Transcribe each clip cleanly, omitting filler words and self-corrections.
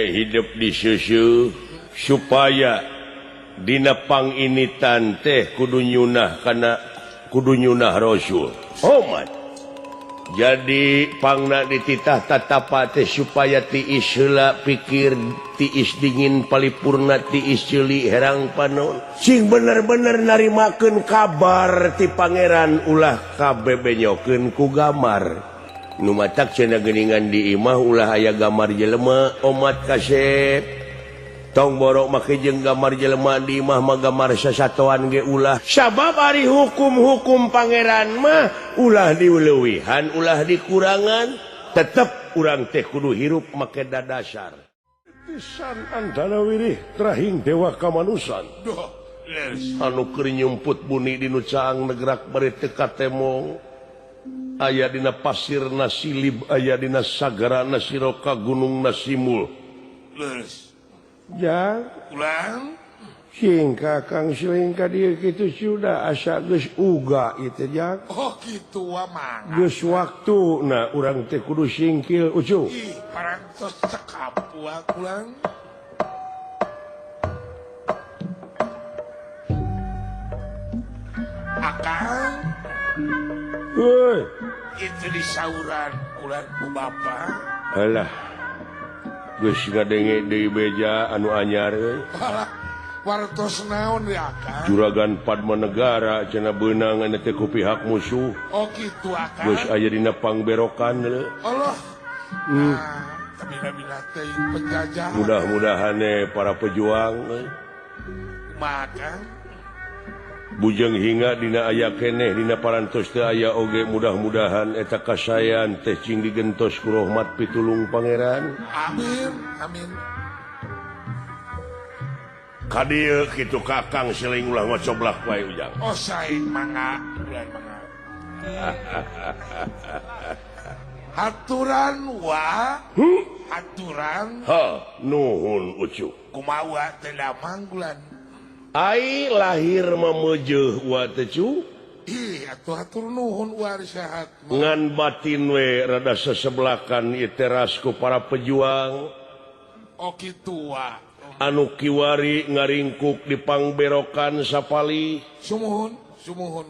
hidup di susu supaya dinapang initan teh kudu nyunah karena kudu nyunah Rasul. Jadi pangna dititah tatapa teh supaya tiis heula pikir tiis dingin palipurna tiis ceuli herang panon. Sing bener-bener narimakeun kabar ti pangeran ulah kabebenyokeun ku gamar. Nu matak cenah geuningan di imah ulah aya gambar jelema omat kasep. Tong borok make jeung gambar jelema di imah mah gambar sasatoan ge ulah. Sabab ari hukum-hukum pangeran mah ulah diuleuwihan ulah dikurangan tetep urang teh kudu hirup make dadasar. Pisan antara wirih terahing dewa kamanusan. Anu keur nyumput buni dinu caang negrak bari teu katemong. Aya dina pasir nasilib aya dina sagara nasiroka gunung nasimul. Ya, ulang. Sing kakang siling ka dieu kitu sudah asa geus uga ieu jak. Oh kitu wa mangga. Geus waktuna urang teh kudu singkil ucu. Ih, parantos cekap wa ulang. Akang. Heuh. Itu di sauran ulang ku bapa. Alah. Geus ngadenge deui beja anu anyar euy. Alah, wartos naon ya Akang? Juragan Padmanegara cenah beunang anu teh ku pihak musuh. Oh kitu Akang. Geus aya dina pangberokan leuh. Allah. Kabina-bina teh penjajah. Mudah-mudahan para pejuang Makan. bujeng hingga dina aya keneh dina parantos teu aya oge mudah-mudahan eta kasayan teh cing digentos ku rahmat pitulung pangeran. Amin, amin. Kadieu kitu kakang siling ulah ngocoblak wae ujang. Oh saing mangga, bulan mangga. Haturan wa, haturan. Nuhun ucu. Kumaha teh damang bulan. Ai lahir mameujeun wa teh cu. Ih, atuh hatur nuhun wa sehat. Ngan batin we rada sesebelakan ieu teras ku para pejuang. Oh kitu wa. Anu kiwari ngaringkuk di pangberokan sapali. Sumuhun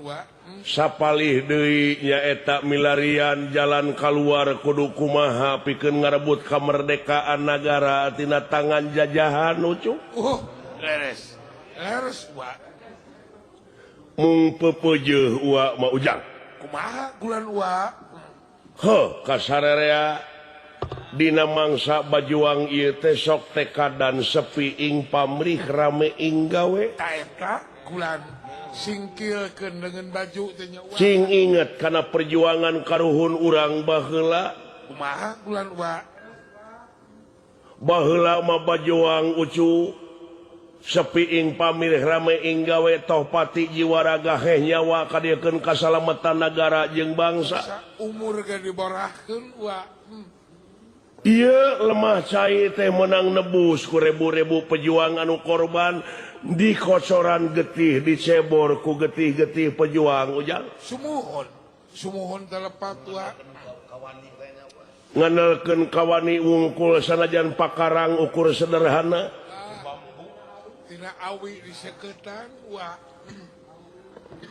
wa. Sapalih deui nyaeta milarian jalan kaluar kudu kumaha pikeun ngarebut kamerdekaan nagara tina tangan jajahan ucu. Leres. Leres wa. Mung pepeujeuh wa mah ujang. Kumaha bulan wa? Kasararea dina mangsa bajuang ieu teh sok tekadan sepi ing pamrih rame ing gawe. Taeta bulan singkilkeun dengan baju teh nya wa. Cing inget kana perjuangan karuhun urang baheula. Kumaha bulan wa? Baheula mah bajuang ucu sepi ing pamrih rame ing gawe toh pati jiwa raga heh nyawa kadiekeun kasalamatan nagara jeung bangsa. Umur ge diborahkeun wa. Ieu lemah cai teh menang nebus ku rebu-rebu pejuang anu korban di kocoran getih dicebor ku getih-getih pejuang ujang. Sumuhun telepat wa. Ngandelkeun kawani wungkul sanajan pakarang ukur sederhana. Tina awi diseuketan wa.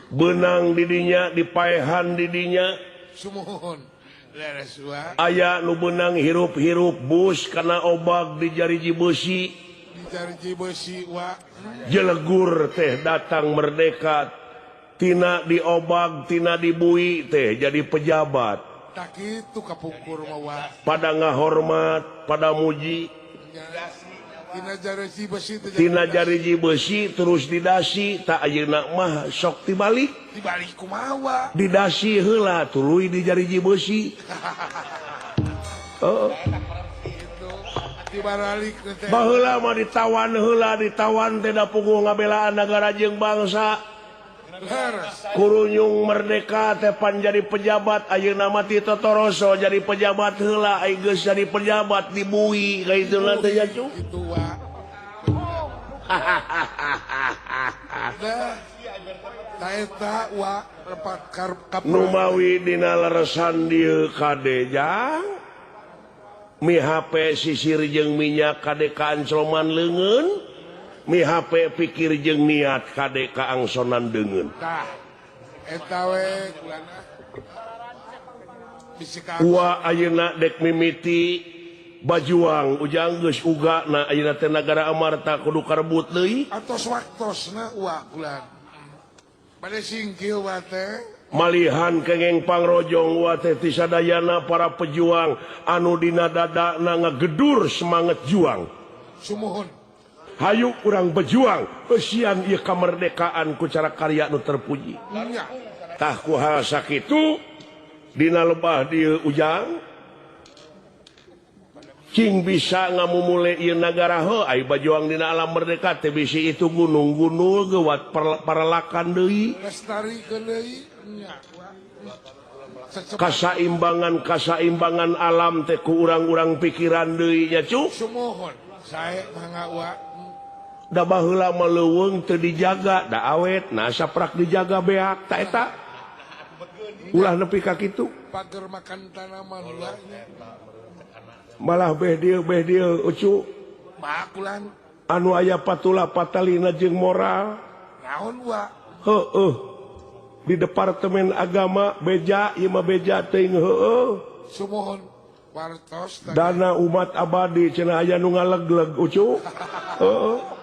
Benang di dinya dipaehan di dinya. Sumuhun. Leres wa. Aya nu benang hirup-hirup bus kana obag di jariji besi. Di jariji besi wa. Jelegur teh datang merdeka tina di obag tina di bui teh jadi pejabat. Tak kitu kapungkur mah wa. Pada ngahormat, pada muji. Tina jariji besi terus didasi tak ayeuna mah sok tibalik. Dibalik kumaha wa? Didasi heula tuluy di jariji besi. Dibalik teh. Baheula mah ditawan heula ditawan teh da puguh ngabelaan nagara jeung bangsa. Kurunyung merdeka teh pan jadi pejabat ayeuna mah ti totoroso jadi pejabat heula ai geus jadi pejabat di bui ka itulah teh ya cu. Itu wa. Taeta wa lepat kapur. Nu mawi dina leresan dieu kade jang mi HP sisir jeung minyak kade kaanceloman leungeun mi HP pikir jeung niat kade kaangsonan deungeun tah eta we kulana bisi ka Wa ayeuna dek mimiti bajuang ujang geus uga na ayeuna teh nagara amarta kudu karebut deui atos waktosna wa kulan bade singkil wa teh malihan kengeng pangrojong wa teh ti sadayana para pejuang anu dina dadana ngagedur semangat juang sumuhun hayu urang berjuang eusian ieu kamerdekaan ku cara karya nu terpuji nya tah ku hal sakitu dina lebah dieu ujang cing bisa ngamumule ieu nagara heuh ai bajuang dina alam merdeka teh bisi itu gunung-gunung gewat paralakan deui lestarikeun deui nya kasaimbangan alam teh ku urang-urang pikiran deui nya cu sumuhun sae mangga wa da baheula mah leuweung teu dijaga da awet nah saprak dijaga beak ta eta ulah nepi ka kitu pager makan tanaman wa malah beh dieu ucu bakulan anu aya patula patalina jeung moral naon wa heueuh di departemen agama beja ieu mah beja teuing heueuh sumuhun wartos dana umat abadi cenah aya nu ngalegleg ucu heueuh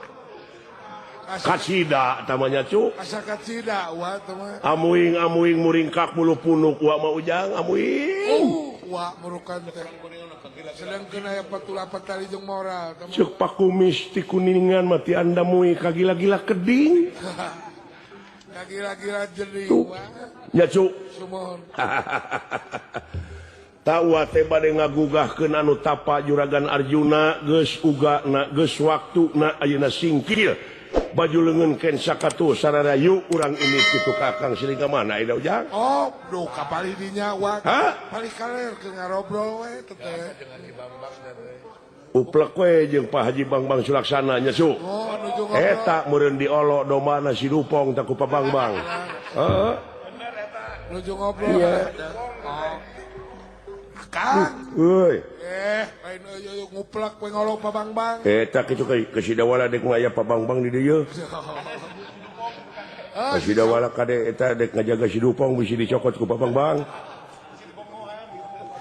kasida tamanya cu asa kacida wa teh mah amuing muringkak mulu punuk wa mah ujang amuing wa murukan teh sedangkeun aya patula patali jeung moral teh ceuk pakumis ti kuningan mati anda mui kagila-gila keding gila-gila jadi wa nya cu sumuhun tawa teh bade ngagugahkeun anu tapa juragan Arjuna geus ugana geus waktuna ayeuna singkil baju leungeun ken sakatu sararayu urang ini kitu kakang silingga mana ida ujang oh duh kapali dinya wa ha balik kaler ke ngarobrol we teh uplek we jeung Pak Haji Bangbang Sulaksana nya su oh nuju ngobrol eta meureun diolo domana si Dupong tak ku Pak Bangbang heeh nuju ngobrol iya oh akang euy lain euy nguplak we ngolo Pabangbang eta kitu ke sidawala dek ngaya Pak Bangbang di dieu ke sidawala kade eta dek ngajaga si Dupong bisi dicokot ku Pak Bangbang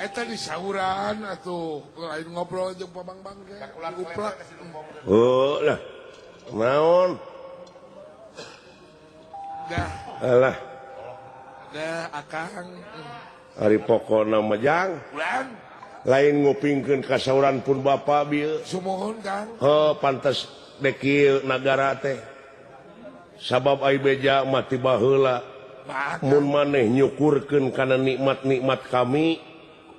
eta di sauran atuh lain ngobrol jeung Pabangbang ge nguplak oh lah naon dah alah akang hari pokona mah jang bulan lain ngupingkeun kasauran pun bapa bieu sumuhun kang heuh pantes dek ieu nagara teh sabab ai beja mati baheula mun maneh nyukurkeun kana nikmat-nikmat kami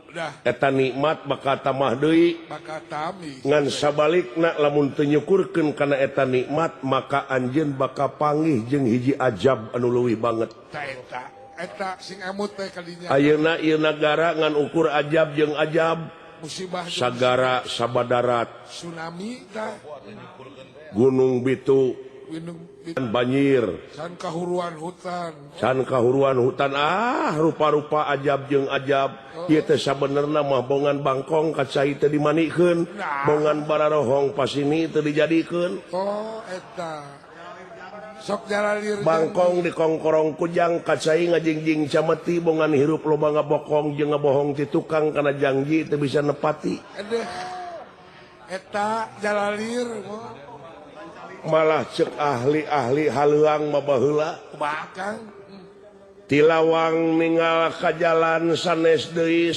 dah eta nikmat bakal tamah deui bakal tami ngan sabalikna lamun teu nyukurkeun kana eta nikmat maka anjeun bakal panggih jeung hiji ajab anu leuwih banget eta sing emut teh kadinya ayeuna ieu nagara ngan ukur ajab jeung ajab musibah sagara sabadarat tsunami tah gunung bitu winung banjir can kahuruan hutan can kahuruan hutan rupa-rupa ajab jeung ajab ieu teh sabenerna mah bongan bangkong kacai teu dimanikeun bongan bararohong pasini teu dijadikeun oh eta sok jalalir bangkong di kongkorong kujang kacai ngajingjing cameti bongan hirup loba ngabokong jeung ngabohong ti tukang kana janji teu bisa nepati eta jalalir malah cek ahli-ahli haleuang mah baheula bakang tilawang ninggal ka jalan sanes deui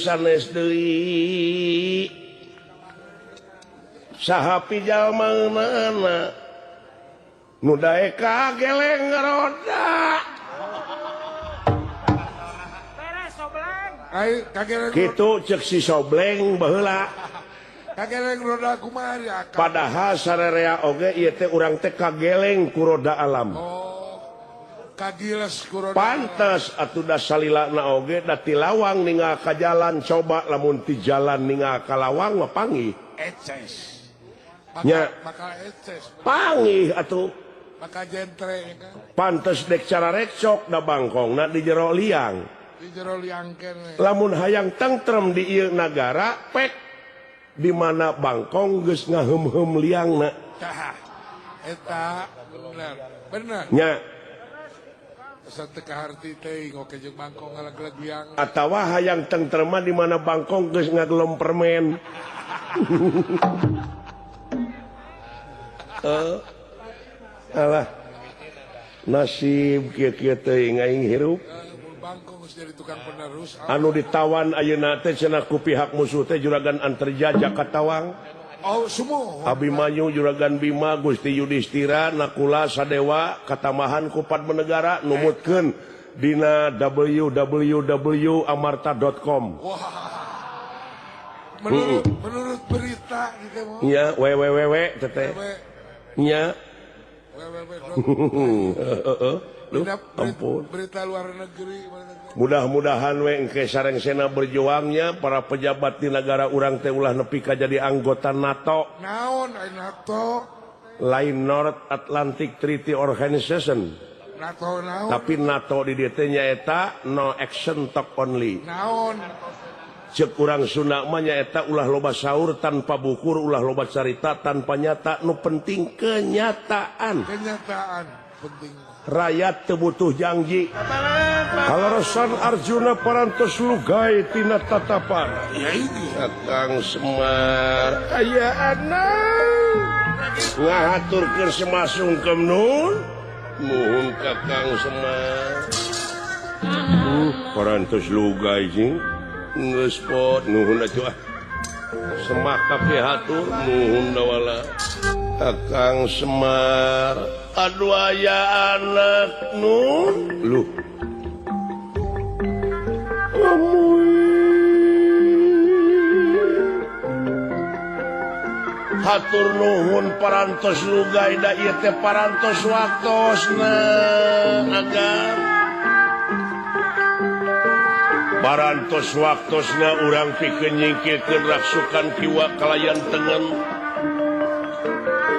saha pijalmaeunana nu dae kageleng roda beres sobleng ai kageleng kitu cek si sobleng baheula kageleng roda kumari akang padahal sarerea oge ieu teh urang teh kageleng ku roda alam oh kagiles ku roda pantes atuh da salilana oge da tilawang ninggal ka jalan coba lamun ti jalan ninggal ka lawang mah panggih eces nya bakal eces panggih atuh bakal jentre kan pantes dek cara recok da bangkong na di jero liang di jero liangkeun lamun hayang tentrem di ieu nagara pek di mana bangkong geus ngahem-hem liangna Tah, eta bener nya pesan teka harti teh ngoke jeung bangkong ngalag-lag liang atawa hayang tentrema di mana bangkong geus ngagelom permen. Alah nasib kieu-kieu teuing aing hirup bangkong geus jadi tukang penerus anu ditawan ayeuna teh cenah ku pihak musuh teh Juragan Antarjajah Katawang oh semua Abimanyu Juragan Bima Gusti Yudhistira Nakula Sadewa Katamahan ku Padmanegara numutkeun dina www.amarta.com. Menurut berita gitu mah. Nya www teteh. Nya ampun. Berita luar negeri. Mudah-mudahan we engke sarengsena berjuangnya para pejabat di negara urang teh ulah nepi ka jadi anggota NATO. Naon NATO? Lain North Atlantic Treaty Organization. NATO naon? Tapi NATO di dieu teh nyaeta no action talk only. Naon? Cek urang Sunda mah nyaeta ulah loba saur tanpa bukur, ulah loba carita tanpa nyata. Nu penting kenyataan. Kenyataan penting. Rakyat teu butuh janji. Kalarosan Arjuna parantos lugai tina tatapan. Ya ini. Kakang Semar aya anak ngahaturkeun semasungkeun nun. Nuhun Kakang Semar. Parantos lugai jeung geus pot nuhun atuh. Semak kabeh hatur nuhun dawala. Kakang Semar aduh aya anak nun lu hatur nuhun parantos lugai da ieu teh parantos waktosna agar parantos waktosna urang pikeun nyingkirkeun raksukan kiwa kalayan tengen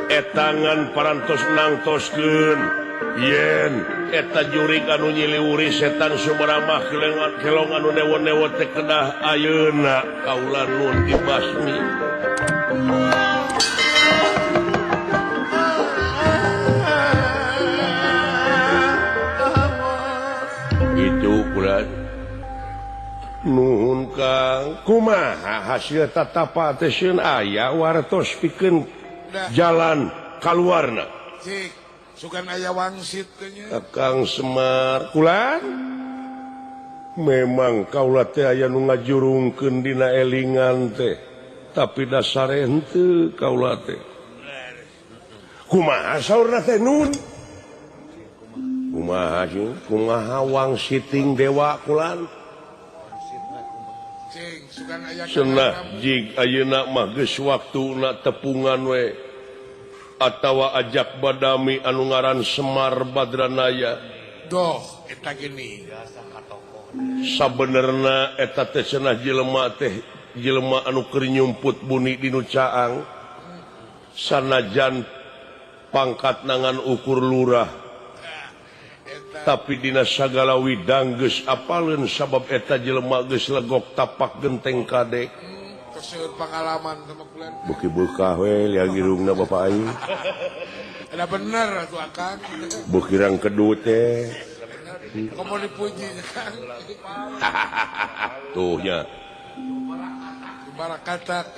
etangan parantos nangtoskeun yen eta jurig anu nyiliwuri setan sumaramah kelong anu newo-newo teh kedah ayeuna kaula nuhun dibasmi. Itu kurat nuhun Kang kumaha hasil tatapa teh sieun aya wartos pikeun jalan kaluarna. Cik, sugan aya wangsit nya. Kakang Semar, kulan memang kaula teh aya nu ngajurungkeun dina elingan teh, tapi dasar henteu kaula teh. Kumaha saurna teh nun? Kumaha sih? Kumaha wangsiting dewa kulan? Cik, sugan aya Cenah jig ayeuna mah geus waktuna tepungan we. Atawa ajak badami anu ngaran Semar Badranaya. Doh, eta gini. Sabenerna eta teh cenah jelema anu keur nyumput buni dinu caang. Sanajan pangkat nangan ukur lurah. Tapi dina sagala widang geus apaleun sabab eta jelema geus legok tapak genteng kadek. Keseur pengalaman sama kulan. Beuki beukah we liang irungna bapak aing. Ada bener atuh Akang. Beukirang kedut teh. Komo dipuji Kang. Tuh nya. Barakatak.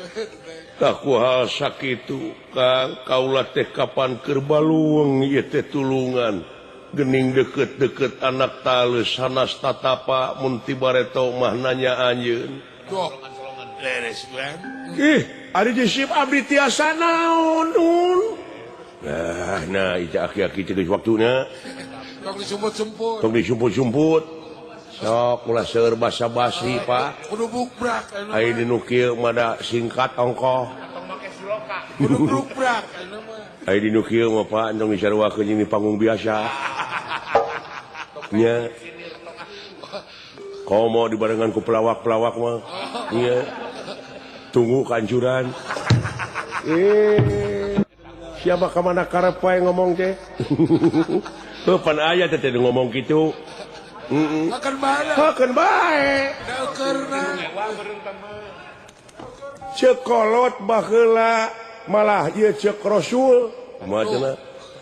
Tah kumaha sakitu Kang kaula teh kapan keur baluweung ieu teh tulungan. Gening deket-deket anak taleus sanas tatapa mun tibareto mah nanya anjeun. Doh. Leres ban. Ih, ari disip abdi tiasa naon nun. Nah, ija aki-aki teh geus waktuna. Tong disumput-sumput. Tong disumput-sumput. Sok ulah seueur basa-basi, Pak. Kudu bukbrak anu. Ai dinu kieu mada singkat ongkoh. Kudu bukbrak anu mah. Ai dinu kieu mah Pak tong disarwakeun jeung di panggung biasa. Nya. Komo dibarengan ku pelawak-pelawak mah. Iya. Tunggu kanjuran. Siapa kemana karep wae ngomong teh? Pan aya teh ngomong gitu. Akan bala. Hakeun bae. Daukeurna. cekolot baheula malah ieu cek Rasul macana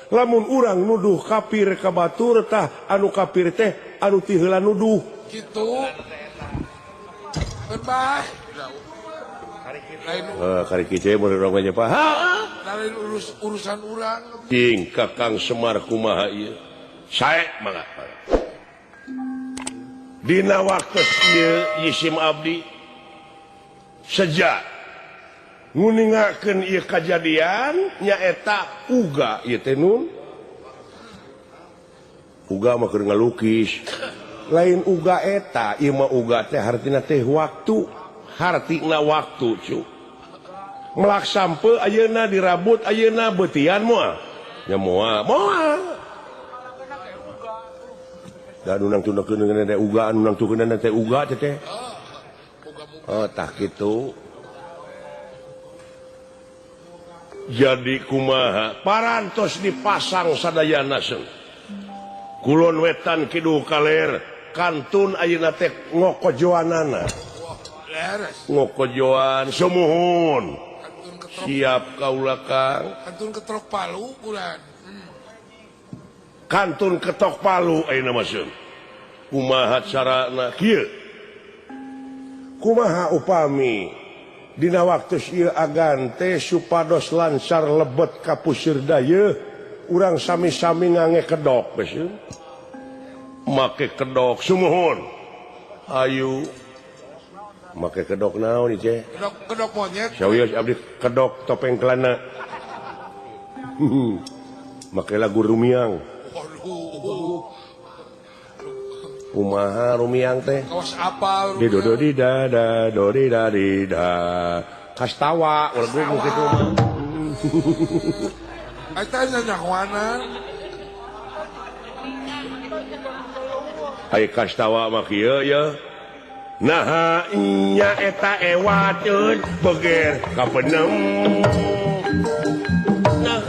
lamun urang nuduh kafir ka batur tah anu kafir teh anu ti heula nuduh gitu Bah kari kieu mun urang nya paham lain urusan urang ting Kakang Semar kumaha ieu sae mangga dina waktu ieu Yisim Abdi sejak nguningakeun ieu kajadian nyaeta uga ieu teh nun uga mah keur ngalukis lain uga eta ieu mah uga teh hartina teh waktu hartina waktu cu melak sampe ayeuna dirabut ayeuna beutian moal nya moal da anu nangtukeun teh uga anu nangtukeun teh uga teh tah kitu jadi kumaha parantos dipasang sadayana seun kulon wetan kidul kaler kantun ayeuna teh ngokojoanana ngokojoan sumuhun siap kaula Kang kantun ketrok Palu bulan kantun ketok Palu ayeuna mah seun kumaha carana kieu kumaha upami dina waktu ieu agan teh supados lancar lebet ka puseur dayeuh urang sami-sami ngange kedok beus make kedok sumuhun ayu make kedok naon ieu teh kedok monyet sawios abdi kedok topeng kelana make lagu rumiang kumaha rumiang teh kaos apa di dodo di da do di da kastawa lagu kitu mah eta nyanyahoanan ai kastawa mah kieu ya nah nya eta ewateun beger ka penem nah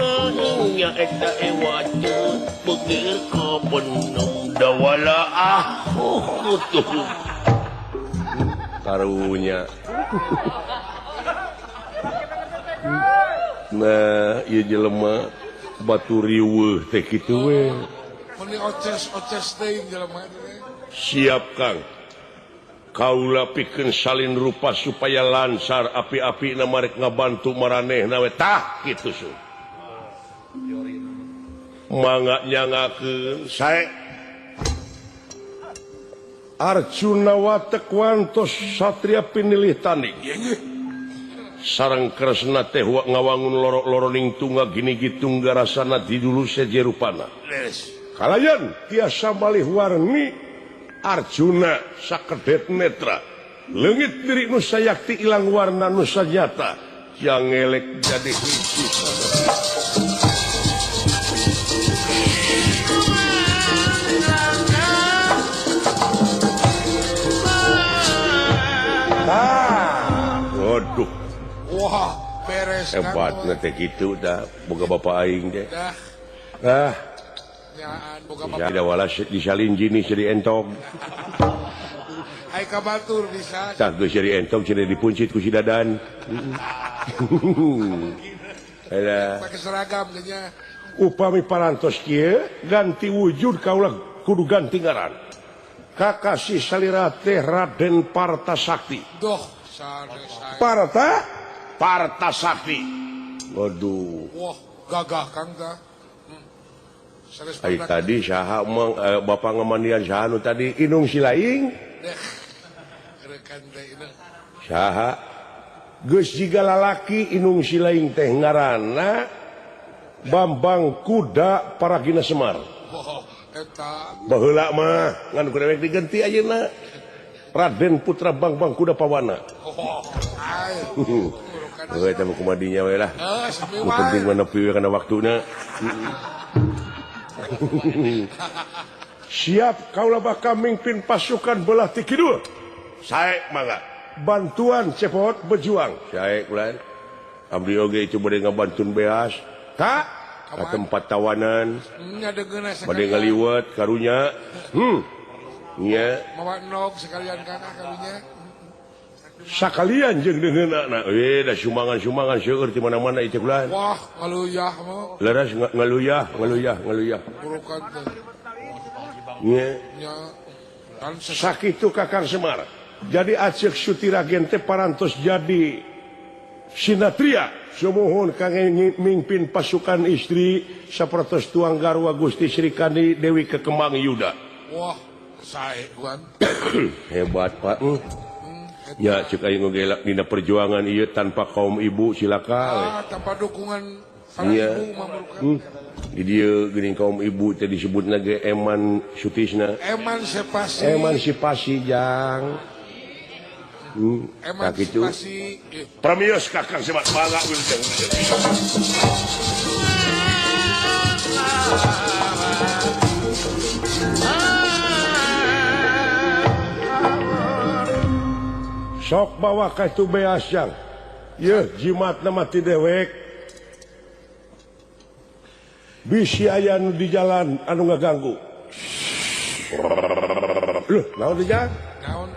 nya eta ewateun beger ka penem dawala tuh karunya nah ieu jelema batu riweuh teh kitu we meni oces teuing jelema teh siap Kang kaula pikeun salin rupa supaya lancar api-api na marek ngabantu maranehna we tah kitu su mangga nyangakeun sae Arjuna watekwantos satria pinilih tanding sareng Kresna teh ngawangun loro-loroning tungga gini gitungga rasana di dulu sejerupana kalayan tiasa malih warni Arjuna sakedet netra leungit diri nu sayakti ilang warna nu sajata yang elek jadi hiji waduh wah beres hebatna teh kitu dah boga bapak aing teh dah nyaan boga bapak tidak walas disalin jenis jadi entong ai ka batur bisa tah geus jadi entong cenah dipuncit ku si dadan ada pakai seragam nya upami parantos kieu ganti wujud kaula kudu ganti ngaran kakasih salira teh Raden Partasakti doh Partasakti waduh wah gagah Kang tah ai tadi saha emang bapak ngamandian saha nu tadi inung silaing rekan teh ini saha geus jiga lalaki inung silaing teh ngaranna Bambang Kuda Paragina Semar eta baheula mah ngan kudu diganti ayeuna Raden Putra Bambang Kuda Pawana ai eta mah kumadinya we lah sami nu penting mah nepi we kana waktuna siap kaula bakal mimpin pasukan belah ti kidul sae mangga bantuan cepot berjuang sae kulan abdi oge itu bade ngabantun beas ka tempat tawanan bade ngaliwet karunya nya mawa nog sekalian kana karunya sakalian jeung deungeunna dah sumangan-sumangan seueur di mana-mana itu bulan wah ngaluyah mah leres ngaluyah burukan teh nya nya kan sakitu Kakang Semar jadi acek Sutiragen teh parantos jadi sinatria sumuhun kangge mimpin pasukan istri sapertos tuang garwa Gusti Sri Kandi Dewi Kekembang Yuda wah sae kuan hebat Pak ya cek aing ngegelak dina perjuangan ieu tanpa kaum ibu silakan tanpa dukungan para iya ibu mah burukan di dieu geuning kaum ibu teh disebutna ge eman sutisna emansipasi jang emansipasi Pramios Kakang Semar bangga wilujeng sok bawa ka itu beas jang yeuh jimatna mah ti dewek bisi aya nu di jalan anu ngaganggu leuh naon di jalan naon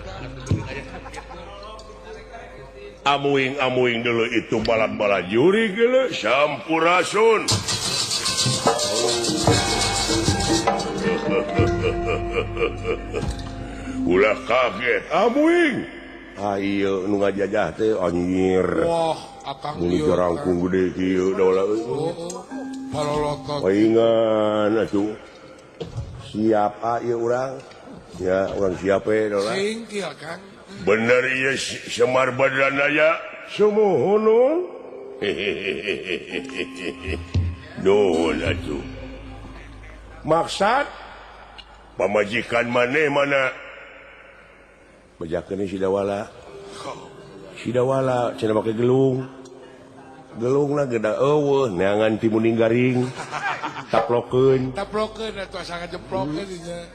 amuing dulu itu balak-balak juri geuleuh sampurasun ulah kaget amuing ayo nu ngajajah teh anjir wah akang ini jarangkung gede kieu daula palolotot paingan atuh siap ieu urang ya urang siap daula singkil kan bener ieu Semar Badranaya sumuhun nuhun atuh maksad pamajikan maneh mana bejakeun sidawala cenah make gelungna geda eueuh neangan timuning garing taplokeun atuh asa ngajeplokeun nya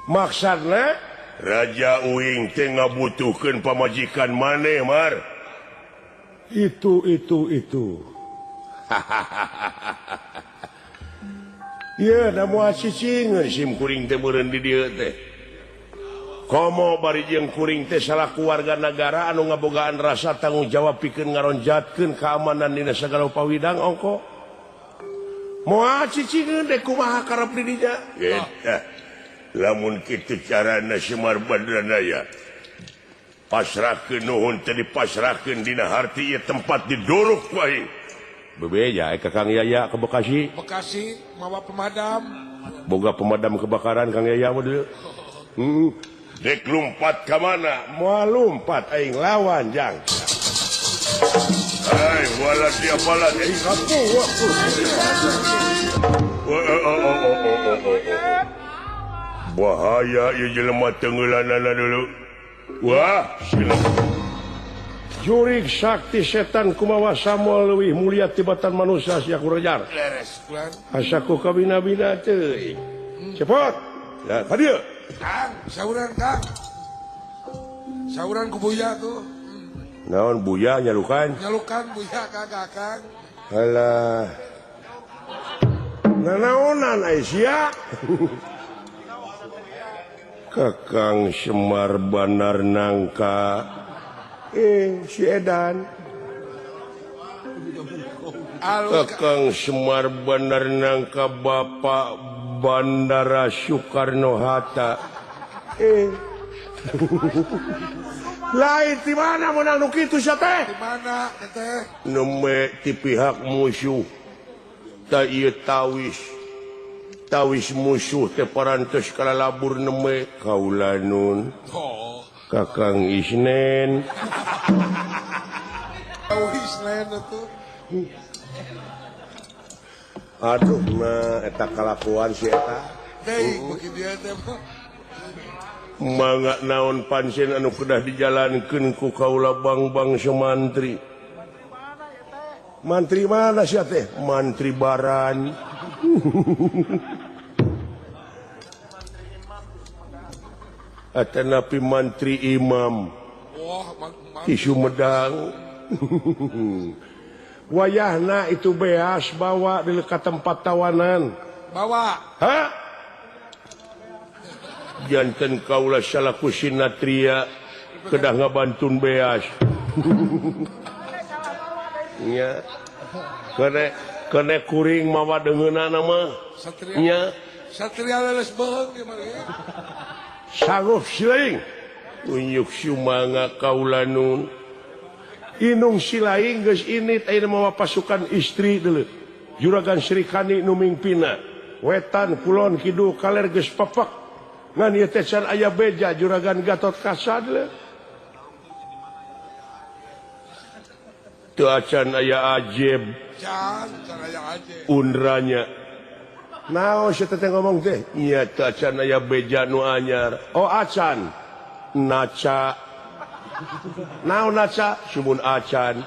maksudna Raja Uing teh ngabutuhkeun pamajikan maneh Mar itu ya da moal cicingeun sim kuring teh meureun di dieu teh komo bari jeung kuring teh salaku warga nagara anu ngabogaan rasa tanggung jawab pikeun ngaronjatkeun keamanan dina sagala pawidang ongko moal cicingeun deh kumaha karep di dinya eta lamun kitu carana Semar Badranaya pasrahkeun nuhun teh dipasrahkeun dina harti ieu tempat didorok wae bebeja Kang Yaya ke Bekasi mawa pemadam boga pemadam kebakaran Kang Yaya mah dieu dek lumpat ke mana? Mau lumpat aing lawan jang. Hai, wala dia bala aing aku. Bahaya ieu jelema tengeulanana dulu. Wah, jurig sakti setan kumaha Samuel leuwih mulia tibatan manusia sia kurejar. Leres, Tuan. Asaku kabina-bina teuing. Cepot. Ya, ka dieu. Kang, Kang. Sauran ku Buya tuh. Naon Buya nyalukan? Nyalukan Buya Kang. Alah. Nanaonan Aisyah. Kakang Semar Banar Nangka. Si Edan. Kakang Semar Banar Nangka Bapak Bandara Soekarno-Hatta. Lain di mana menang nu kitu sia teh? Di mana teh? Neme ti pihak musuh. Ta ieu tawis. Tawis musuh teh parantos kalalabur neme kaulanun. Oh. Kakang Isnen. Tawis lain atuh. Aduh mah eta kalakuan si eta. Deui beuki dia teh mah. Mangga naon pancen anu kedah dijalankeun ku kaula bang-bang semantri. Mantri mana sia teh? Mantri Baran. Atanapi mantri imam. Wah, Di Sumedang. Wayahna itu beas bawa di dekat tempat tawanan. Bawa. Hah? Janten kaula salaku sinatria kedah ngabantun beas. Nya. Kene kuring mawa deungeunana mah. Satria. Nya. Satria leles beung ieu mah. Sanggup silaing. Unyuk sumanga kaulanun. Inung silaing geus init ayeuna mawa pasukan istri deuleu. Juragan Sri Kandi nu mingpina. Wetan kulon kidul kaler geus pepek. Ngan ieu teh can aya beja Juragan Gatot Kaca deuleu. Teu acan aya ajeb. Can aya aja. Undranya. Naon saya teh ngomong teh? Iya teu acan aya beja nu anyar. Oh acan. Naca. Naon naca? Sumun acan.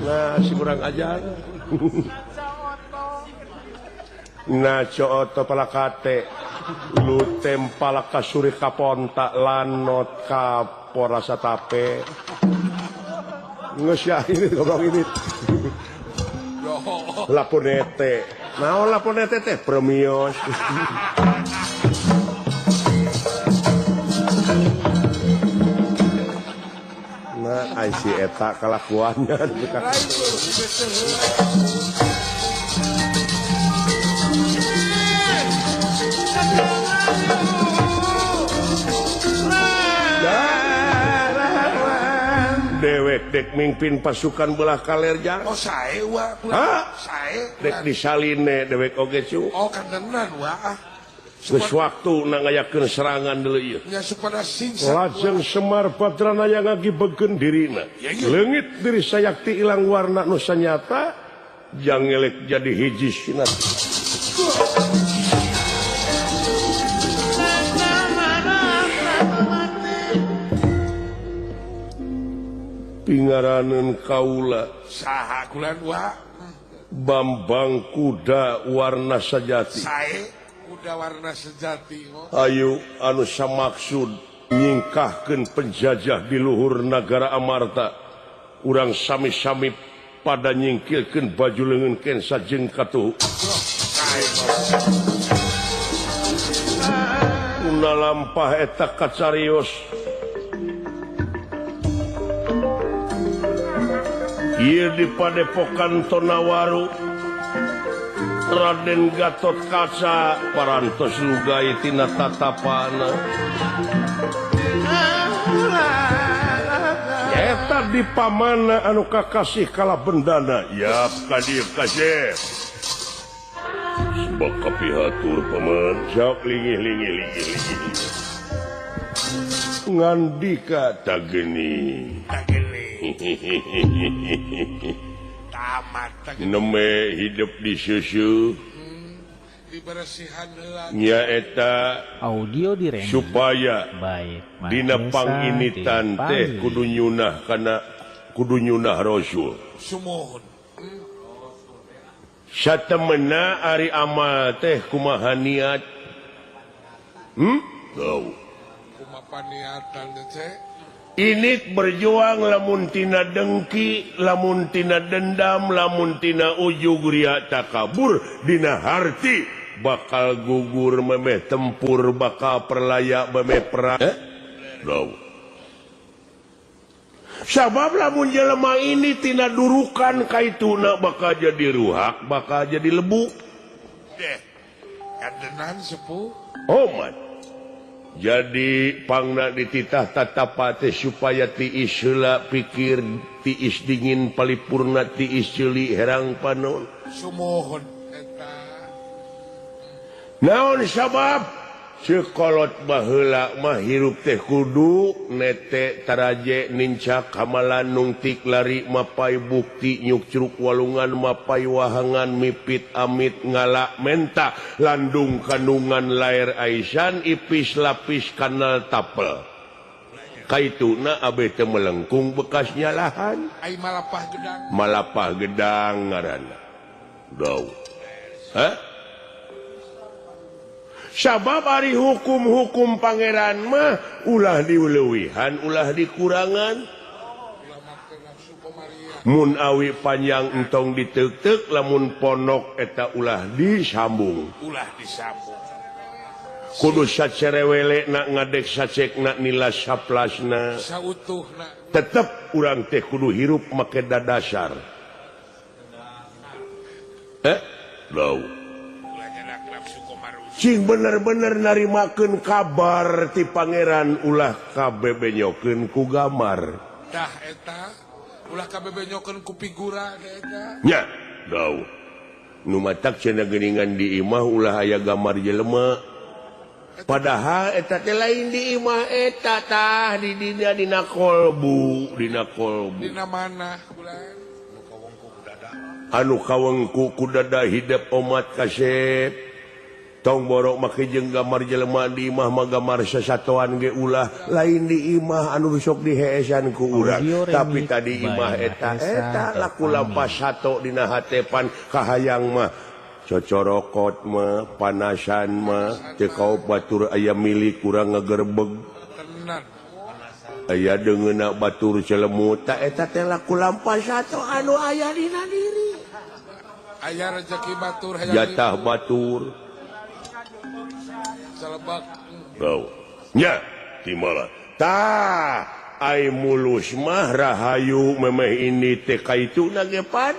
Nah si kurang ajar. Naca oto palakate. Lu tempala kasuri kaponta lanot ka porasa tape. Ngeus ya ini goblok ini. Laponete. Naon laponete teh? Premios. Nah, ai si eta kalakuannya. Dewek dek mimpin pasukan belah kaler jang. Oh sae wa. Hah? Sae. Dek disaline dewek oge cu. Oh kandenan wa. Geus waktu na ngayakeun serangan deuleu ieu. Nya supaya singsak. Lajeng Semar Badrana yang ngagibegeun dirina. Leungit diri sayakti ilang warna nu sanyata jang ngelek jadi hiji sinat. Pingaraneun kaula Saha kulan wa. Bambang Kuda Warna Sajati. Sae kuda warna sejati. Ayu anu samaksud nyingkahkeun penjajah di luhur nagara Amarta. Urang sami-sami pada nyingkilkeun baju leungeunkeun sajeng katuh. Una lampah eta kacarios. Ieu di Padepokan Tonawaru Raden Gatot Kaca parantos lugai tina tatapana. Eta di pamana anu kakasih kala bendana. Yap kadieu kasih. Sebab kapihatur paman. Jawab lingih. Ngandika tageni. Tamat. Neme hidup di susu. Dibersihan heula. Nya eta Audio direm. supaya Baik. dina panginitan teh kudu nyunah kana kudu nyunah Rasul. Sumuhun. Satemena ari amal teh kumaha niat? Tahu. Kumaha niatan teh? Ini berjuang lamun tina dengki, lamun tina dendam, lamun tina ujug ria takabur dina harti bakal gugur memeh tempur, bakal perlaya memeh perang. Sabab lamun jelema ini tina durukan kaituna bakal jadi ruhak, bakal jadi lebu. Deh. Kandenan sepuh. Oh man. Jadi pangna dititah tatapa teh supaya tiis heula pikir, tiis dingin palipurna, tiis ceuli herang panon. Sumuhun eta. Naon sabab? Sekolot baheula mah hirup teh kudu nete taraje nincak hamalan nungtik lari mapai bukti nyuk curug walungan mapai wahangan mipit amit ngalak menta landung kandungan lair aisan ipis lapis kanal tapel. Kaituna abeh teu melengkung bekas nyalahan. Ai malapah gedang. Malapah gedang ngaranna. Daw. Hah? Sabab ari hukum-hukum pangeran mah ulah diuleuwihan, ulah dikurangan. Mun awi panjang entong diteuk-teuk, lamun ponok eta ulah disambung. Ulah disambung. kudu sacerewele nak ngadek sacek nak nila saplasna sautuhna tetep urang teh kudu hirup make dadasar Lau ulah nyadak nafsu komarus cing bener-bener narimakeun kabar ti pangeran ulah kabebenyokeun ku gambar dah eta ulah kabebenyokeun ku figura eta nya Lau nu matak cenah geuningan di imah ulah aya gambar jelema padahal eta teh lain di imah eta tah di dina kolbu dina mana bulan anu kawengku ku dada hidup umat kasep tong borok make jeung gambar jelema di imah mah gambar sasatoan ge ulah lain di imah anu sok diheesan ku urang tapi tadi imah eta laku lampas sato dina hatepan kahayang mah cocorokot mah panasan mah teu kaop batur aya milik urang ngagerbeg tenan aya deungeuna batur celemut ta eta teh laku lampas sato anu aya dina diri aya rezeki batur hayang jatah batur salebak nya timala tah ai mulus mah rahayu memeh ini teh kaituna ge pan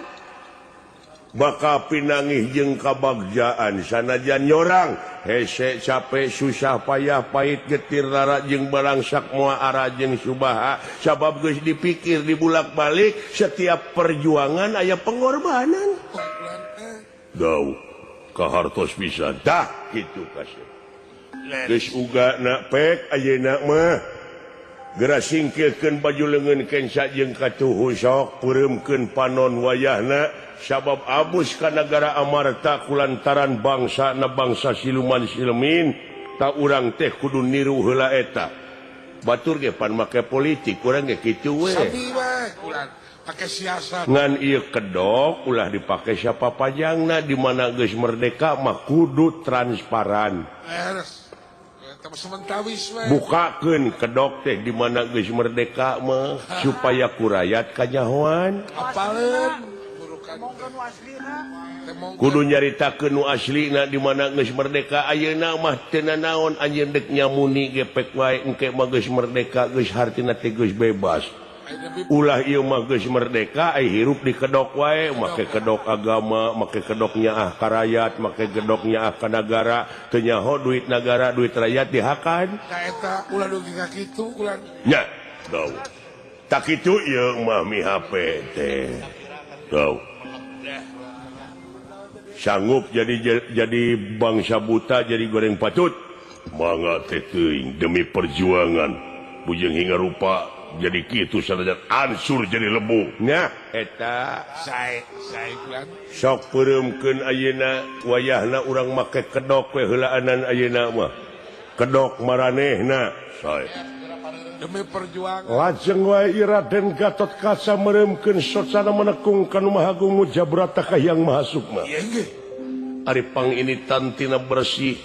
baka pinangih jeung kabagjaan sanajan nyorang hese capek susah payah pahit getir rara jeung balangsak moal ara jeung subaha sabab geus dipikir dibulak-balik setiap perjuangan aya pengorbanan Gau kahartos pisan tah kitu kasih geus uga nak pek ayeuna mah geura singkirkeun baju leungeun kenca jeung katuhu sok peureumkeun panon wayahna sabab abus ka nagara amarta kulantaran bangsa na bangsa siluman silmin ta urang teh kudu niru heula eta batur ge pan make politik urang ge kitu we sabi we kulan pake siasat ngan ieu kedok ulah dipake siapa pajangna di mana geus merdeka mah kudu transparan beres eta sementawis we bukakeun kedok teh di mana geus merdeka mah supaya ku rakyat kanyahoan apaleun kudu nyaritakeun nu aslina di mana geus merdeka ayeuna mah teu naon anjeun dek nyamuni ge pek wae engke mah geus merdeka geus hartina teh geus bebas ulah ieu mah geus merdeka ai hirup di kedok wae make kedok agama make kedok nyaah ka rakyat make kedok nyaah ka nagara teu nyaho duit nagara duit rakyat dihakan ka eta ulah dugi ka kitu ulah nya tau tak kitu ieu mah mihape teh tau sanggup jadi bangsa buta jadi goreng patut mangga teh teuing demi perjuangan bujang hingga rupa jadi kitu sanajan ansur jadi lebu nya eta sae kulan sok peureumkeun ayeuna wayahna urang make kedok we heulaanan ayeuna mah kedok maranehna sae demi perjuangan lajeng wae Raden Gatot Kaca meureukeun sosana menekung kanu Maha Agung Mujabrata ka Hyang Mahasukma ieu ge ari panginitan tina bersih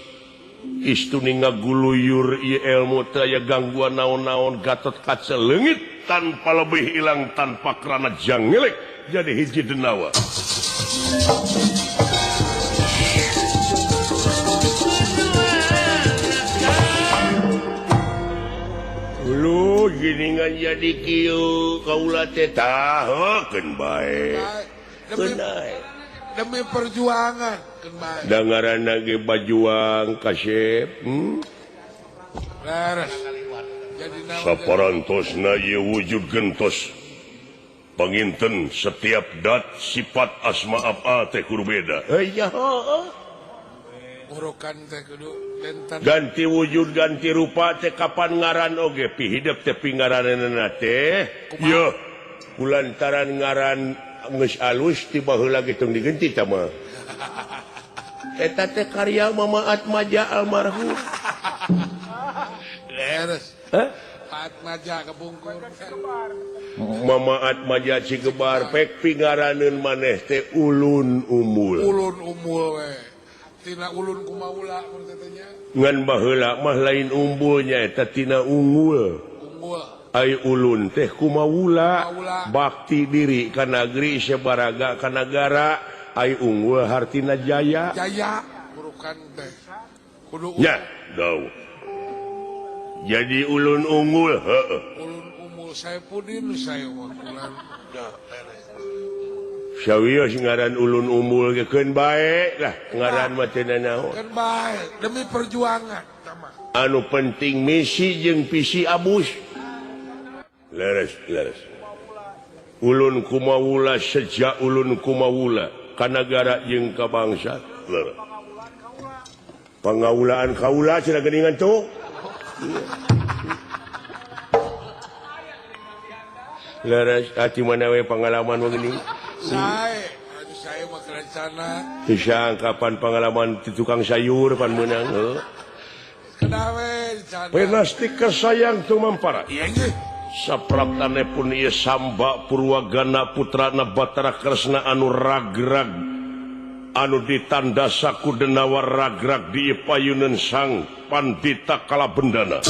istuni ngaguluyur ieu ilmu teu aya gangguan naon-naon Gatot Kaca leungit tanpa lebih hilang tanpa kerana jangelek jadi hiji denawa lu giningan jadi kieu kaula teh tahakeun bae demi perjuangan keun bae dangaranna ge bajuang kasep beres jadi saparantosna ieu wujud gentos panginten setiap dat sifat asma apa teh kudu beda iya urukan teh kudu lenten ganti wujud ganti rupa teh kapan ngaran oge pi hidup teh pingaranna teh ieu kulantaran ngaran geus alus tiba heula gitung digeunti tah mah eta teh karya Mama Atmaja almarhum beres Atmaja kebungkur Mama Atmaja Cigebar pek pingaraneun maneh teh ulun umul we tina ulun kumaula mun tetenya ngan baheula mah lain umbulnya eta tina unggul ai ulun teh kumaula bakti diri ka negeri sabaraga ka negara ai unggul hartina jaya burukan teh kudu nya jadi ulun unggul ulun umul saya pudin saya wakulan Sawios ngaran ulun umul keun baik lah ngaran matena naon. kan baik demi perjuangan sama. Anu penting misi jeung visi abus. Leres. Ulun kumawula sejak ulun kumawula ka nagara jeung ka bangsa. Pangawulaan kaula cenah geuningan tuh. Leres ati mana we pengalaman begini. Saya mah kerencana. Tisang kapan pengalaman di tukang sayur pan menang. Kenapa di Penastika sayang tu mampara. Iya nggih. Sapraptane pun ieu Samba Purwagana putrana Batara Kresna anu ragrag anu ditandasa ku denawa ragrag di payuneun sang Pandita Kalabendana.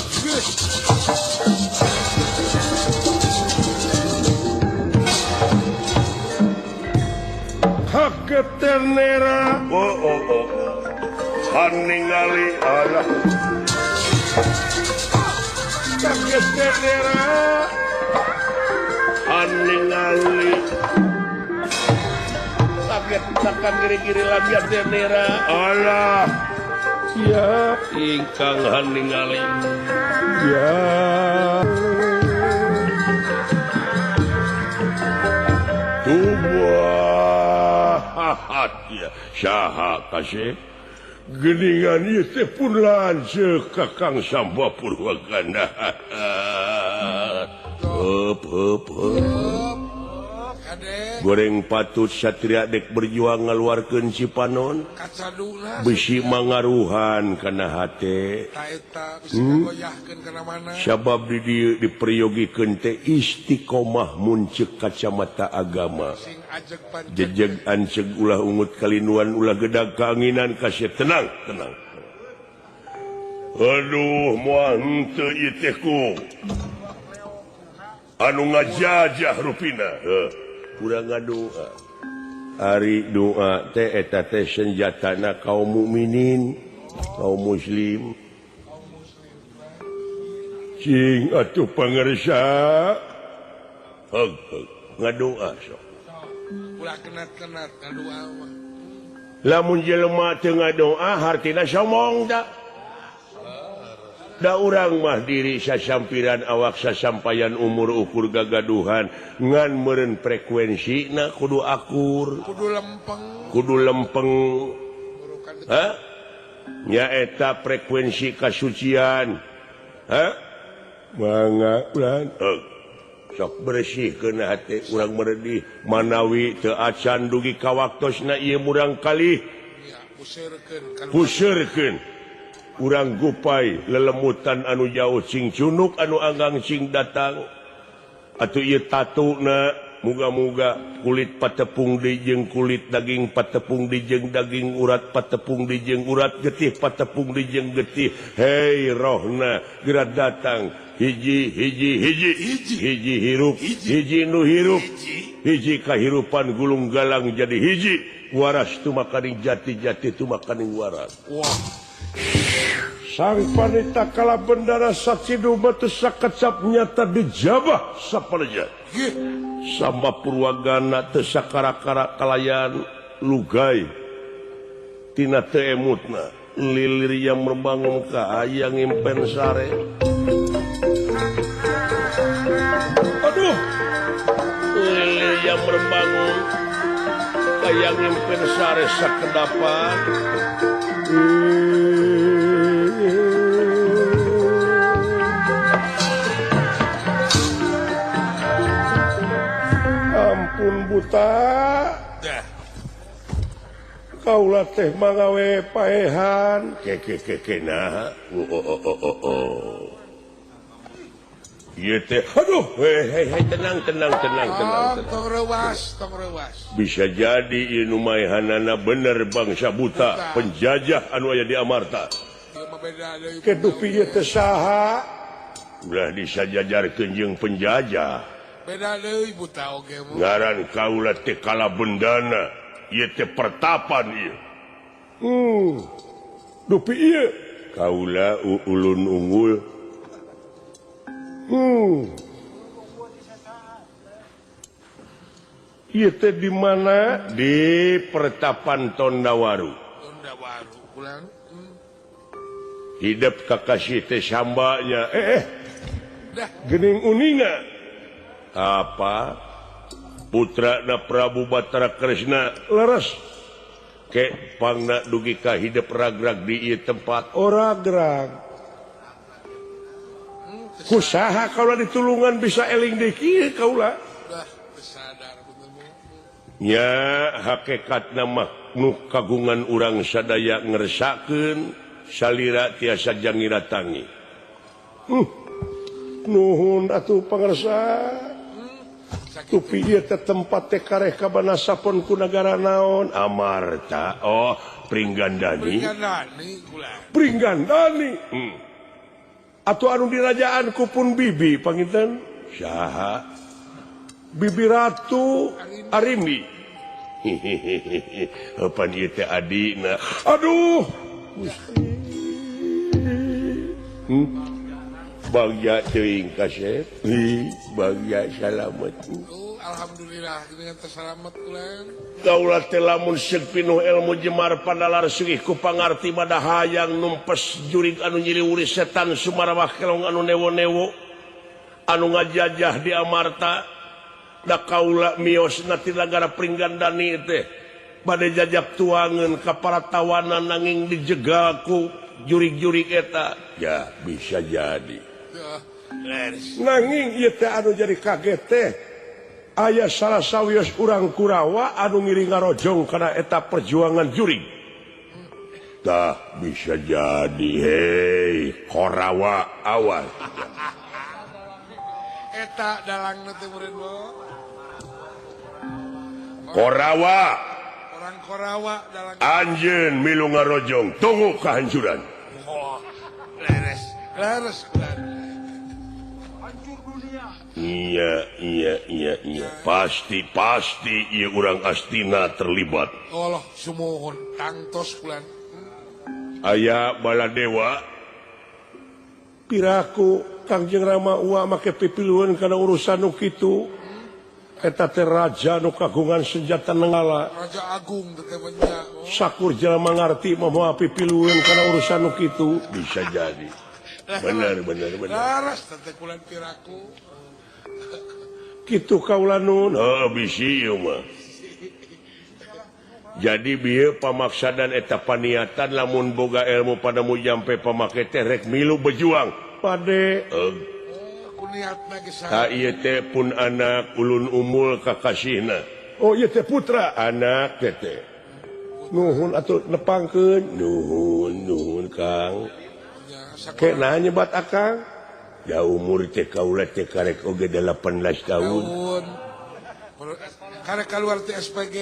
Haketenera haningali Allah haketenera haningali kaget takkan giri-giri lagi tenera Allah ya ingkang haningali ya ya saha kasih geningan ieu teh pun lanceuk ka Kang Samba Purwagana. Goreng patut satria dek berjuang ngaluarkeun Cipanon. Kacaduna. Besi mangaruhan kana hate. Taeta bisa goyahkeun kana mana. Sabab di dieu diperiyogikeun teh istiqomah muncul kacamata agama. Jejeg anceg ulah ungut kalinuan ulah gedag kaanginan kasih tenang. Aduh moal henteu ieu teh ku anu ngajajah rupina. Urang ngadoa. Ari doa teh eta teh senjatana kaum mukminin, kaum muslim. Cing atuh pangarsa. Heug ngadoa sok. Ulah kenat-kenat ngadoa mah. Lamun jelema teu ngadoa hartina somong da. Da urang mah diri sasampiran awak sasampayan umur ukur gagaduhan ngan meureun frekuensina kudu akur, kudu lempeng. Ha? Nyaeta frekuensi kasucian. Ha? Mangga ulan. Sok bersihkeun hate urang meredih manawi teu acan dugi ka waktosna ieu murang kalih. Ya, puseurekeun. Urang gupai lelemutan anu jauh cing cunuk anu anggang cing datang atuh ieu tatuna muga-muga kulit patepung di jeung kulit daging patepung di jeung daging urat patepung di jeung urat getih patepung di jeung getih hei rohna geura datang hiji hirup hiji nu hirup hiji kahirupan gulung galang jadi hiji waras tu makaning jati-jati tu makaning waras. Sang Pandita Kalabendana sacidu batu sakacap nyata dijabah sapaleja. Samba Purwagana teu sakara-kara kalayan lugay. Tina teu emutna lilir yang membangun ka ayang impen sare. Aduh. Lilir yang membangun ayang impen sare sakedapan. Ampun buta kaulah teh magawe paehan kekena ieu teh aduh hei tenang tong rewas bisa jadi ieu nu maehanana bener bangsa buta penjajah anu aya di Amarta kedupi ieu teh saha ulah disajajarkeun jeung penjajah beda deui buta oge mah ngaran kaula teh Kalabendana ieu teh pertapan ieu dupi ieu kaula ulun unggul. Ieu teh di mana? Di Pertapan Tondawaru. Tondawaru kulan. Hidup kakasih teh sambanya. Dah. Gening uninga. Apa? Putra na Prabu Batara Kresna leres. Ke pangna dugi ka hidup ragrag di ieu tempat. Ragrag. Kusaha kaula ditulungan bisa eling deui kieu kaula. Dah sadar bener. Ya hakikatna mah nu kagungan urang sadaya ngersakeun salira tiasa jangira tangi. Nuhun atuh pangarsa. Tupi ieu teh tempat teh kareh kabanasapon ku nagara naon? Amarta. Oh, Pringgandani. Pringgandani. Atuh anu dirajaan ku pun bibi panginten saha? Bibi Ratu Arimbi. Apa ieu teh adina? Aduh. Bagja teuing kasep. Bagja salamet. Alhamdulillah dengan terselamat kulan. Kaula teh lamun seug pinuh ilmu jemar pandalar sugih ku pangarti mada hayang numpes jurig anu nyiliwuri setan sumarawah kelong anu newo-newo anu ngajajah di Amarta. Da kaula miosna ti nagara Pringgandani teh bade jajak tuangeun ka para tawanan nanging dijegal ku jurig-jurig eta. Ya bisa jadi. Nanging ieu teh anu jadi kaget teh aya salah sawios urang Kurawa anu ngiring ngarojong kana eta perjuangan jurig. Tah bisa jadi. Hei Korawa awas. Eta dalangna teh murid bo. Korawa. Orang Korawa dalang. Anjeun milu ngarojong tunggu kehancuran. Oh, leres kulan. Iya. Pasti ieu urang Astina terlibat. Allah sumuhun tangtos kulan. Aya Baladewa piraku Kangjeng Rama ua make pipilueun kana urusan nu kitu. Eta teh raja nu kagungan senjata nenggala. Raja Agung teh banyak. Sakur jelema ngarti moal pipilueun kana urusan nu kitu. Bisa jadi. Bener. Laras teh kulan piraku. Kitu kaula nun. Bisi ieu mah. Jadi bieu pamaksadan eta paniatan lamun boga ilmu padamu jampe pamake teh rek milu bejuang. Pade. Ku niatna ge Ka ieu teh pun anak ulun umul kakasihna. Oh ieu teh putra anak teh. Nuhun atuh nepangkeun. Nuhun Kang. Ke nah nyebat akang. Da umur teh kaula teh karek oge 18 tahun. Karek keluar ti SPG.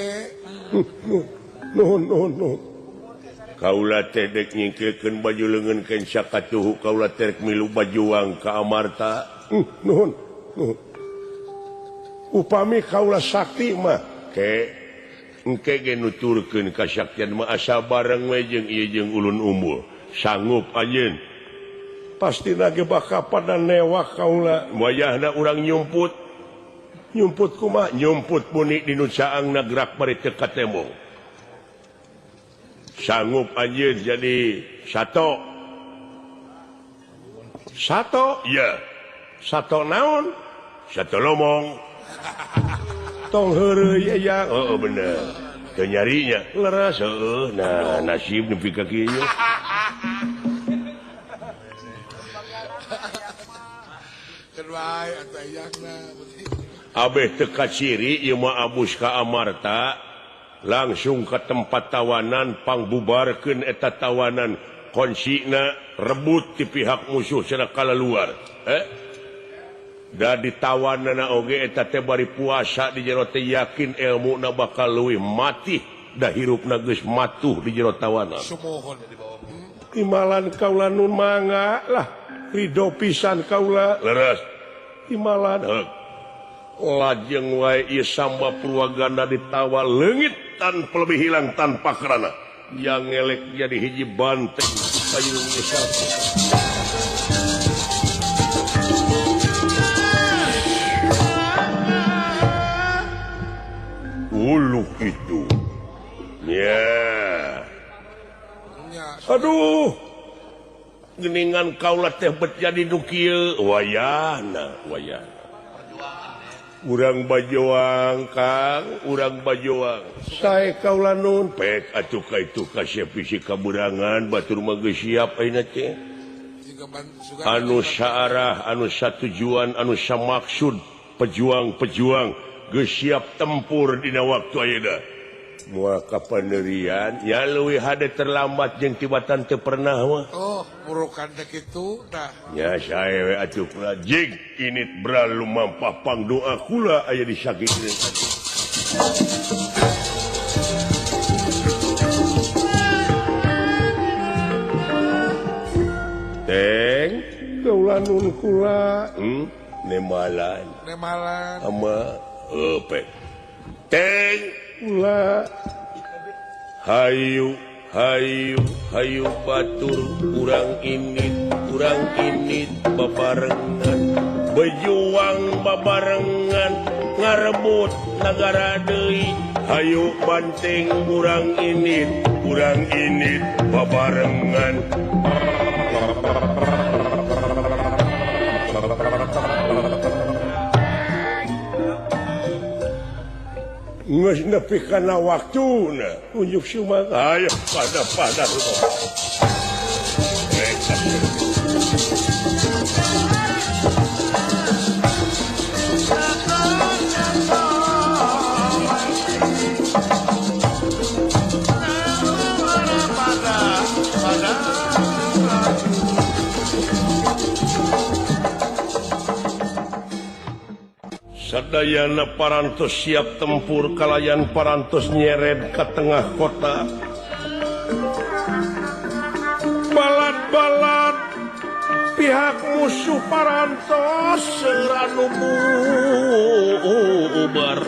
Nuhun. Kaula teh dek nyingkeulkeun baju leungeun keun sakatuhu kaula teh milu bajuang ka Amarta. Nuhun. Upami kaula sakti mah ke engke ge nuturkeun kasaktian mah asa bareng we jeung ieu jeung ulun umul. Sanggup anjeun. Pasti nage baka pada newak kaula. Wayahna urang nyumput. Nyumput kumaha? Nyumput puni di nusaang nagrak bari teu katembong. Sanggup anjeun jadi sato. Sato? Iya. Sato naon? Sato lomong. Tong heureuy aya. Heeh bener. Teu nyarinya. Leres heueuh. Nah, nasib nepi ka kieu. Kedai atau ayahna. Abeh teka ciri ieu mah abus ka Amarta langsung ke tempat tawanan pangbubarkeun eta tawanan konsina rebut ti pihak musuh cenah kalaluar. Da ditawanana oge eta teh bari puasa di jero teh yakin ilmuna bakal leuwih mati da hirupna geus matuh di jero tawanan. Sumohon. Imalan kaula nun mangga lah ridho pisan kaula. Leres. Imalan lajeng wae ieu samba purwagana ditawa leungit tanpa lebih hilang tanpa kerana yang ngelek jadi hiji banteng. payung misal. Ulu itu. Ya. nya Aduh. Geningan kaulah teh bet jadi nu kieu wayahna. Urang bajoang Kang, urang bajoang. Sae kaulah nun pek atuh ka itu ka siap-siap kaburangan batur mah geus siap ayeuna teh. jika suka Anu saarah, anu satujuan, anu samaksud, pejuang-pejuang geus siap tempur dina waktu ayeuna. Moal kapanerian nya leuwih hade terlambat jeung tibatan teu pernah mah. oh murukan dek itu dah Ya sae we atuh kula jig init bral lumampah pangdoa kula aya di sakieureun atuh. Teng kaula nun kula nemalan nemalan ama eupe. Teng kula hayu hayu batur urang init babarengan bejuang babarengan ngarebut negara deui hayu banteng urang init babarengan Nges nepi kana waktuna unjuk sumaga ayo pada sadayana parantos siap tempur kalayan parantos nyeret ke tengah kota. Balat-balat pihak musuh parantos seranu bubar.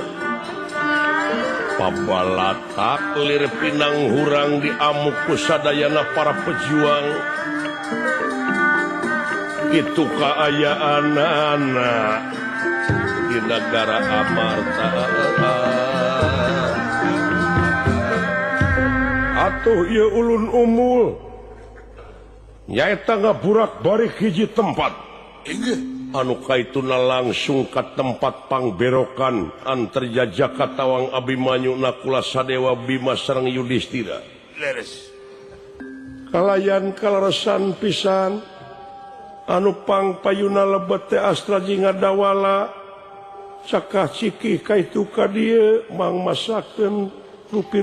Pabalatak lir pinang hurang diamuk ku sadayana para pejuang. Kitu kaayaan anak di negara Amarta atuh ieu ulun umul nyaeta ngaburak bari hiji tempat anu kaituna langsung ka tempat pangberokan antar Jajaka Tawang Abimanyu Nakula Sadewa Bima sareng Yudhistira leres kalayan kaleresan pisan anu pangpayuna lebet teh astra jingadawala cakah cikih kaitu ka dieu mang masakeun rupi